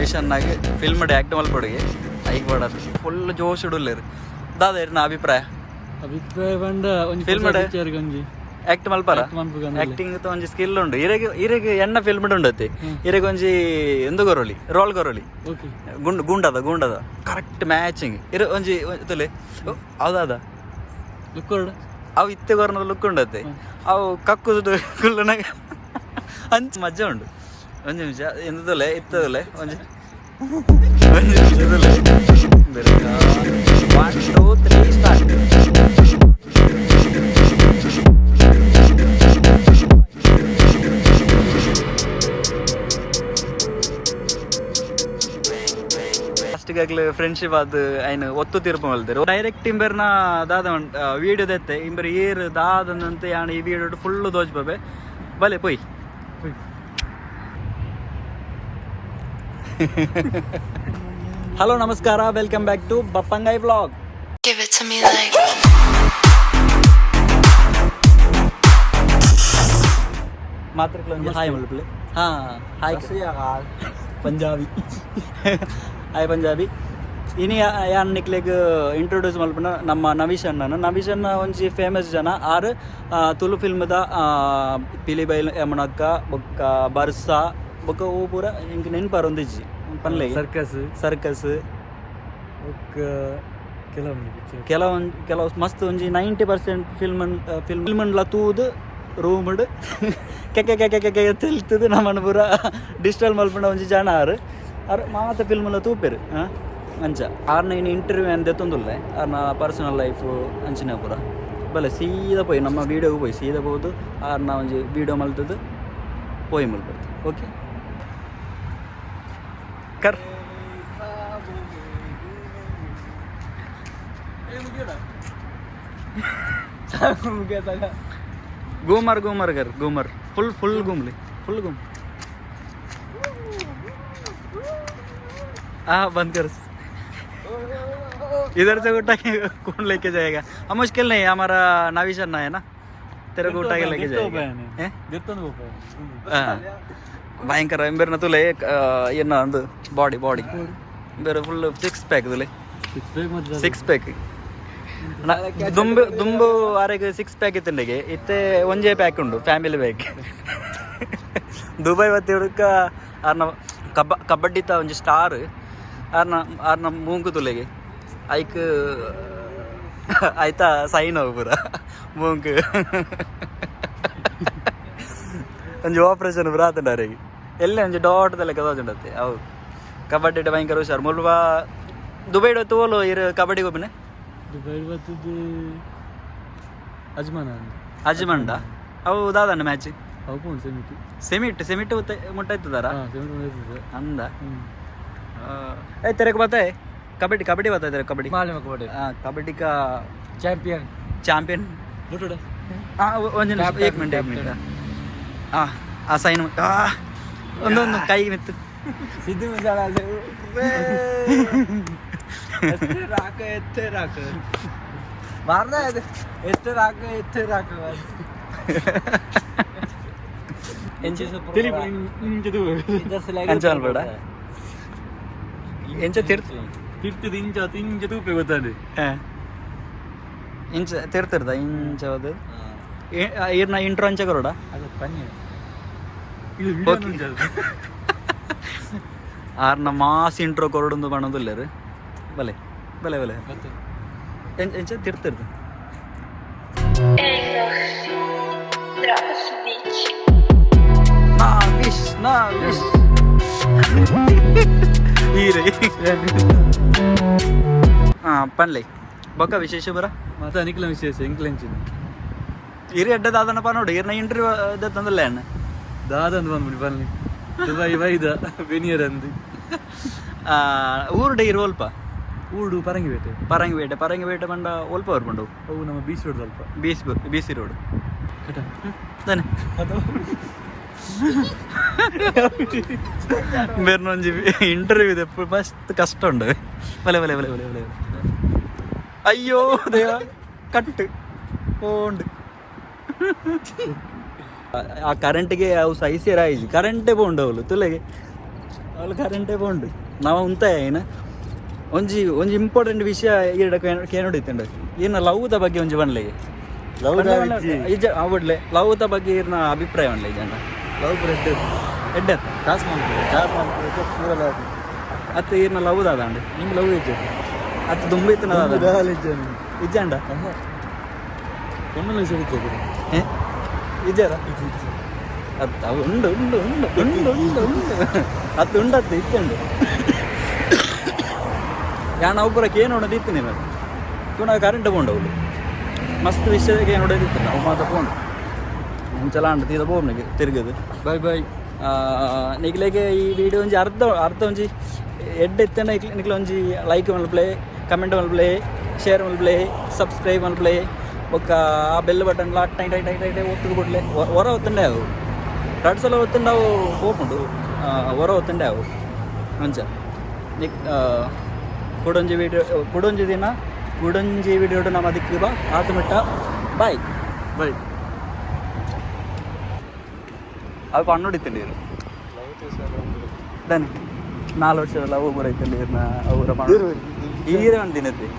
ನವಿಶನ್ನಾಗಿ film act ಮಲ್ಪೊಡಿಗೆ hike ಬಡದು full ಜೋಶ್ ಇಡಲ್ಲೇರು ದಾದ ನಾ ಅಭಿಪ್ರಾಯ ಬಂದ ಫಿಲ್ಮ್ ಆಕ್ಟ್ ಮಲ್ಪಾರ ಆಕ್ಟಿಂಗ್ ಒಂಜಿ ಸ್ಕಿಲ್ ಉಂಡು ಇರೆಗ್ ಎಣ್ಣ ಫಿಲ್ಮ್ ಉಂಡತಿ ಇರೆಗ್ ಒಂಜಿ ಎಂದು ಗೊರೊಲಿ ರೋಲ್ ಗೊರೊಲಿ ಗುಂಡದ ಕರೆಕ್ಟ್ ಮ್ಯಾಚಿಂಗ್ ಇರ ಒಂಜಿ ತುಲೆ ಹೌದಾದ ಅವು ಇತ್ತೆ ಗೊರನದ ಲುಕ್ ಉಂಡತಿ ಅವು ಕಕ್ಕುದು ಕುಲ್ಲನಾಗ ಅಂಚ ಮಜಾ ಉಂಡು ಒಂಜಿ ನಿಮಿಷ ಎಂತದಲೆ ಇತ್ತದಲೆ ಒಂಜಿ ನಿಮಿಷದಲೆ 1 2 3 ಸ್ಟಾರ್ಟ್. ಫಸ್ಟ್ಗಾಗ್ಲು ಫ್ರೆಂಡ್ಶಿಪ್ ಅದು ಐನು ಒತ್ತು ತೀರ್ಪು ಮಲ್ತಾರೆ ಡೈರೆಕ್ಟ್ ಇಂಬರ್ನ ದಾದ ವೀಡಿಯೋ ದೆತ್ತೆ ಇಂಬರ್ ಏರ್ ದಾದಂತೆ ಯಾಣ ಈ ವೀಡಿಯೋ ಫುಲ್ಲು ದೋಚ್ಬೆ ಬಲೆ ಪೊಯ್ ಹಲೋ ನಮಸ್ಕಾರ, welcome back to Bappangayi vlog. ಮಾತ್ರ ಹಾಯ್ ಮಲ್ಪಲೆ ಹಾಯ್ ಪಂಜಾಬಿ ಹಾಯ್ ಪಂಜಾಬಿ ಇನಿ ಯಾನ್ ನಿಕ್ಲೆಗ್ ಇಂಟ್ರೊಡ್ಯೂಸ್ ಮಲ್ಪನ ನಮ್ಮ ನವೀಶ್ ಅಣ್ಣ ಒಂಜಿ ಫೇಮಸ್ ಜನ ಆರು ತುಳು ಫಿಲ್ಮ್ದ ಪಿಲಿಬೈಲ್ ಯಮನಕ್ಕ ಬೊಕ್ಕ ಬರ್ಸಾ ಬೊಕ್ಕ ಓ ಪೂರ ಇಂಕ್ ನೆನ್ಪಾರ ಒಂದಿಜ್ಜಿ ಪನ್ಲೆ ಸರ್ಕಸ್ ಕೆಲವು ಮಸ್ತ್ ಒಂಜಿ 90% ಫಿಲ್ಮನ್ಲ ತೂದು ರೂಮ್ಡ್ ಕೆಕೆ ಕೆಕೆ ಕೆಕೆ ತೆಲ್ತದು ನಮ್ಮನ್ನು ಪೂರ ಡಿಜಿಟಲ್ ಮಲ್ಪಂಡ ಒಂಜಿ ಜನ ಆರು ಮಾತ ಫಿಲ್ಮಲ್ಲ ತೂಪೆರು ಅಂಚ ಆರ್ನ ಇನ್ನು ಇಂಟರ್ವ್ಯೂ ಅಂದೆ ತೊಂದುಲ್ಲೆ ಆರ್ನ ಪರ್ಸನಲ್ ಲೈಫು ಅಂಚಿನ ಪೂರ ಬಲೆ ಸೀದಾ ಪೋಯ್ ನಮ್ಮ ವೀಡಿಯೋಗೆ ಪೋಯ್ ಸೀದಾ ಹೋದು ಆರ್ನ ಒಂಜಿ ವೀಡಿಯೋ ಮಲ್ತದ್ದು ಪೋಯ್ ಮಲ್ಪಡ್ತು. ಓಕೆ ಕರ್ घूमर फुल घूम बंद कर. इधर से उठा के कौन लेके जाएगा? हम मुश्किल नहीं, हमारा नाविश अन्ना है ना, तेरे को उठा के लेके जाएगा. ಭಯಂಕರ ಎಂಬರ್ನ ತುಲೆ ಏನ ಅಂದು ಬಾಡಿ ಬೇರೆ ಫುಲ್ ಸಿಕ್ಸ್ ಪ್ಯಾಕ್ ದುಂಬು ಆರೆಗೆ 6 ಪ್ಯಾಕ್ ಇತ್ತಂಡೆಗೆ ಇತ್ತೆ ಒಂಜೇ ಪ್ಯಾಕ್ ಉಂಡು ಫ್ಯಾಮಿಲಿ ಪ್ಯಾಕ್. ದುಬೈ ಬತ್ತಿ ಹುಡುಕ ಆರ್ನ ಕಬಡ್ಡಿತ ಒಂಜಿ ಸ್ಟಾರ್ ಆರ್ನ ಮೂಂಕು ತುಲೆಗೆ ಐಕ್ ಆಯ್ತಾ ಸೈನ್ ಹೋಗು ಪೂರ ಮೂಂಕು ಒಂಜಿ ಆಪ್ರೇಷನ್ ಬರಾತಂಡ ಅವರಿಗೆ ಎಲ್ಲೇ ಒಂಜಿ ಡಾಟ್ದೆಲ್ಲ ಕದೋಜುಂಡತ್ತೆ ಅವು ಕಬಡ್ಡಿ ಭಯಂಕರ ಹುಷಾರು ಮುಲ್ಪ ದುಬೈಡ್ ತೋಲು ಇರು ಕಬಡ್ಡಿಗೆ ಒಬ್ಬನೇ ಅಜ್ಮಂಡ ಅವು ದಾದಣ್ಣ ಮ್ಯಾಚ್ ಸೆಮಿಟ್ ಮುಟ್ಟಾಯ್ತದಾರ ಅಂದ तेरे को पता है कबड्डी बता तेरे कबड्डी कबड्डी का चैंपियन एक मिनट ಆ ಸೈನ್ ಒಂದೊಂದು ಕೈ ಮಿತ್ತು ಸಿದ್ದು ತಿರ್ತಿರ್ದ ಇಂಚ ಇಂಟ್ರೋ ಅಂಚ ಕರೋಡ ಆರ್ನ ಮಾಸ್ ಇಂಟ್ರೋ ಕೊರಡೊಂದು ಬಣ್ಣದಿಲ್ಲರು ಬಲೆ ಎಂಚ ತಿರ್ತಿರ್ದು ಪನ್ಲೆ ಬೊಕ್ಕ ವಿಶೇಷ ಬರ ಮತ್ತೆ ಅನಿಕ್ಲ ವಿಶೇಷ ಇಂಕ್ಲೆಂಚಿನ ಇರಿ ಅಡ್ಡ ದಾದನಪ್ಪ ನೋಡು ಇರ್ನ ಇಂಟರ್ವ್ಯೂ ತಂದಲ್ಲ ಅಣ್ಣ ದಾದಂದು ಬಂದ್ಬಿಡಿ ಬನ್ನಿ ದುಬೈ ಬೈದ ಬೆನಿಯರ್ ಅಂದು ಊರುಡೆ ಇರು ಅಲ್ಪ ಊರು ಪರಂಗಿಪೇಟೆ ಬಂಡ ಒಲ್ಪ ಅವ್ರು ಬಂಡು ಅವು ನಮ್ಮ ಬೀಚ್ ರೋಡ್ ಸ್ವಲ್ಪ ಬೀಸಿ ರೋಡ್ ತಾನೆ ಬೇರೆ ಇಂಟರ್ವ್ಯೂ ಇದೆ ಮಸ್ತ್ ಕಷ್ಟ ಉಂಡು ಬಲೆ ಅಯ್ಯೋ ದೇವ ಕಟ್ಟು ಹೋಂಡು ಆ ಕರೆಂಟ್ಗೆ ಅವು ಸೈಸಿರಾಯಿಸಿ ಕರೆಂಟೇ ಬೋಂಡವಲು ತುಲೆಗೆ ಅವ್ಳು ಕರೆಂಟೇ ಬೋಂಡು ನಾವು ಉಂತಾಯ ಏನ ಒಂಜಿ ಒಂಜಿ ಇಂಪಾರ್ಟೆಂಟ್ ವಿಷಯ ಈಡ ಕೇನೊಡಿತಂಡು ಏನ ಲವ್ದ ಬಗ್ಗೆ ಒಂಜಿ ಬನ್ಲೆ ಇಜ ಅವಡ್ಲೆ ಲವ್ದ ಬಗ್ಗೆ ಇರ್ನ ಅಭಿಪ್ರಾಯ ಬನ್ಲೆ ಜನ ಲವ್ ಬ್ರೆಡ್ ಎಡ್ಡೆ ಕಾಸು ಮಾಡ್ತಾರೆ ಪೂರ ಅತ್ತ ಈರ್ನ ಲವ್ದ ಅದಂಡು ನಿಮ್ಗೆ ಲವ್ ಇಜ್ಜೆ ಅತ್ತ ದುಂಬ ಇತ್ತನ ಇಜ್ಜಂಡ ಒಮ್ಮೆ ಸಿಗುತ್ತದೆ ಇಜ್ಜಾರ ಅತ್ತ ಉಂಡು ಉಂಡು ಉಂಡು ಉಂಡು ಉಂಡು ಉಂಡು ಅತ್ತ ಉಂಡತ್ತ ಇತ್ತಂಡು ಯಾಣ ಒಬ್ಬರಕ್ಕೆ ಏನು ನೋಡೋದು ನೀವು ತುಣ ಕರೆಂಟ್ ಬೋಂಡವಳು ಮಸ್ತ್ ವಿಷಯಕ್ಕೆ ನೋಡೋದಿತ್ತು ನಾವು ಮಾತ್ರ ಬೋಂಡು ಮುಂಚೆಲ್ಲ ಅಂಡ ತೀರ ಬೋಮ್ನಿಗೆ ತಿರುಗದು ಬಾಯ್ ಬಾಯ್ ನಿಗ್ಲೆಗೆ ಈ ವಿಡಿಯೋ ಒಂಜಿ ಅರ್ಧ ಒಂಜಿ ಎಡ್ಡೆ ಇತ್ತಂಡ ನಿಕ್ಲೆ ಒಂಜಿ ಲೈಕ್ ಮಲ್ಪ್ಲೆ ಕಮೆಂಟ್ ಮಲ್ಪ್ಲೆ ಶೇರ್ ಮಲ್ಪ್ಲೆ ಸಬ್ಸ್ಕ್ರೈಬ್ ಮಲ್ಪ್ಲೆ ಒಕ್ಕ ಆ ಬೆಲ್ ಬಟನ್ಲ ಟೈ ಟೈ ಟೈ ಟೈ ಟೈ ಒತ್ತುದು ಕೊಡ್ಲೆ ಹೊರ ಒತ್ತಂಡೆ ಅವು 2 ಸಲ ಒತ್ತಂಡು ಅವು ಹೋಗ್ಕೊಂಡು ಹೊರ ಒತ್ತಂಡೆ ಅವು ಮಂಚ ನಿಕ್ ಕುಡೊಂಜಿ ದಿನ ಕುಡೊಂಜಿ ವಿಡಿಯೋಡು ನಮ್ಮ ಅದಕ್ಕೆ ಬಾ ಆತು ಮಿಟ್ಟ ಬಾಯ್ ಬಾಯ್ ಅದು ಕಣ್ಣುಡಿತಂಡೀರು ಡನ್ 4 ವರ್ಷದ ಲವ್ ಬರೈತಂಡೀರ್ನ ಅವರ ಈರೇ ಒಂದು ದಿನದ್ದೆ